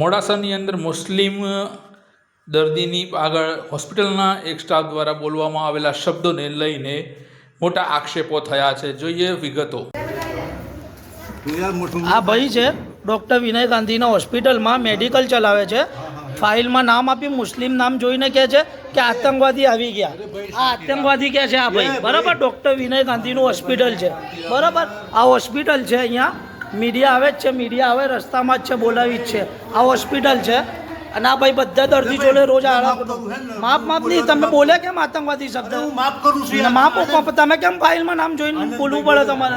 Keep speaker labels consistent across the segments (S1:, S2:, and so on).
S1: મોડાસાની અંદર મુસ્લિમ દર્દીની આગળ હોસ્પિટલના એક સ્ટાફ દ્વારા બોલવામાં આવેલા શબ્દોને લઈને મોટા આક્ષેપો થયા છે. જોઈએ વિગતો.
S2: આ ભાઈ છે ડૉક્ટર વિનય ગાંધીના હોસ્પિટલમાં મેડિકલ ચલાવે છે. ફાઇલમાં નામ આપ્યું, મુસ્લિમ નામ જોઈને કહે છે કે આતંકવાદી આવી ગયા. આ આતંકવાદી કહે છે આ ભાઈ, બરાબર. ડૉક્ટર વિનય ગાંધીનું હોસ્પિટલ છે, બરાબર. આ હોસ્પિટલ છે, અહીંયા મીડિયા આવે જ છે, મીડિયા આવે રસ્તામાં જ છે, બોલાવી જ છે. આ હોસ્પિટલ છે અને આ ભાઈ બધા દર્દી જોડે રોજ માપ નહીં. તમે બોલે કેમ આતંકવાદી શબ્દ? માપ તમે કેમ ફાઇલમાં નામ જોઈને બોલવું પડે તમારે?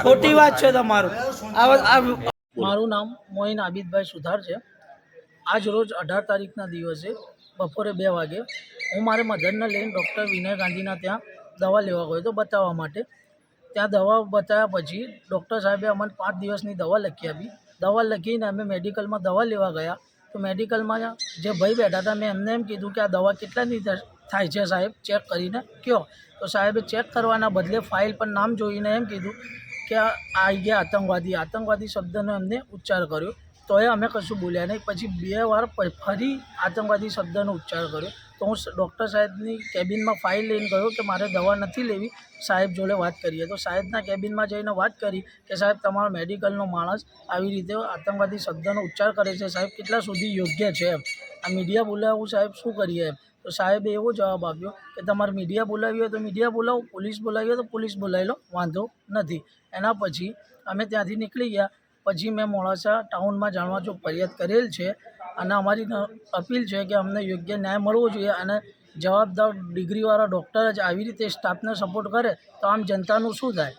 S2: ખોટી વાત છે તમારું. મારું નામ મોઇન આબિદભાઈ સુથાર છે. આજ રોજ 18 તારીખના દિવસે બપોરે 2 વાગે હું મારે મધરને લઈને ડૉક્ટર વિનય ગાંધીના ત્યાં દવા લેવા ગયો હતો બતાવવા માટે. ત્યાં દવા બતાવ્યા પછી ડૉક્ટર સાહેબે અમને 5 દિવસની દવા લખી આપી. દવા લખીને અમે મેડિકલમાં દવા લેવા ગયા તો મેડિકલમાં જે ભાઈ બેઠા હતા મેં એમને એમ કીધું કે આ દવા કેટલાની થાય છે સાહેબ, ચેક કરીને કહો. તો સાહેબે ચેક કરવાના બદલે ફાઇલ પર નામ જોઈને એમ કીધું કે આ આવી ગયા આતંકવાદી શબ્દનો એમને ઉચ્ચાર કર્યો. તો એ અમે કશું બોલ્યા નહીં. પછી 2 વાર ફરી આતંકવાદી શબ્દનો ઉચ્ચાર કર્યો. તો હું ડૉક્ટર સાહેબની કેબિનમાં ફાઇલ લઈને ગયો કે મારે દવા નથી લેવી, સાહેબ જોડે વાત કરીએ. તો સાહેબના કેબિનમાં જઈને વાત કરી કે સાહેબ તમારો મેડિકલનો માણસ આવી રીતે આતંકવાદી શબ્દનો ઉચ્ચાર કરે છે, સાહેબ કેટલા સુધી યોગ્ય છે એમ. આ મીડિયા બોલાવવું સાહેબ શું કરીએ એમ. તો સાહેબે એવો જવાબ આપ્યો કે તમારે મીડિયા બોલાવી હોય તો મીડિયા બોલાવો, પોલીસ બોલાવી હોય તો પોલીસ બોલાવી લો, વાંધો નથી. એના પછી અમે ત્યાંથી નીકળી ગયા. પછી મેં મોડાસા ટાઉનમાં જાણવા જો ફરિયાદ કરેલ છે અને અમારી અપીલ છે કે અમને યોગ્ય ન્યાય મળવો જોઈએ અને જવાબદાર ડિગ્રીવાળા ડૉક્ટર જ આવી રીતે સ્ટાફને સપોર્ટ કરે તો આમ જનતાનું શું થાય?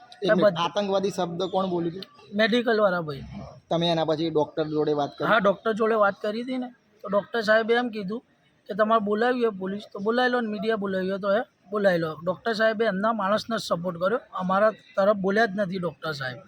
S3: આતંકવાદી શબ્દ કોણ બોલ્યું?
S2: મેડિકલવાળા ભાઈ.
S3: તમે એના પછી ડૉક્ટર જોડે વાત કરી?
S2: હા, ડૉક્ટર જોડે વાત કરી હતી ને. તો ડૉક્ટર સાહેબે એમ કીધું કે તમારે બોલાવી હોય પોલીસ તો બોલાવી લો ને મીડિયા બોલાવી હોય તો એ બોલાવી લો. ડૉક્ટર સાહેબે એમના માણસને જ સપોર્ટ કર્યો, અમારા તરફ બોલ્યા જ નથી ડૉક્ટર સાહેબ.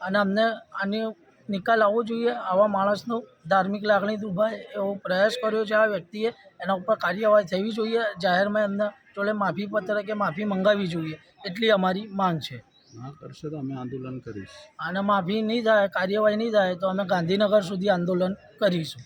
S2: અને અમને આની નિકાલ આવવો જોઈએ. આવા માણસનો ધાર્મિક લાગણી દુભાય એવો પ્રયાસ કર્યો છે આ વ્યક્તિએ. એના ઉપર કાર્યવાહી થવી જોઈએ. જાહેરમાં એમના જોડે માફીપત્ર કે માફી મંગાવવી જોઈએ, એટલી અમારી માંગ છે.
S4: ના કરશે તો અમે આંદોલન કરીશ.
S2: અને માફી નહીં થાય, કાર્યવાહી નહીં થાય તો અમે ગાંધીનગર સુધી આંદોલન કરીશું.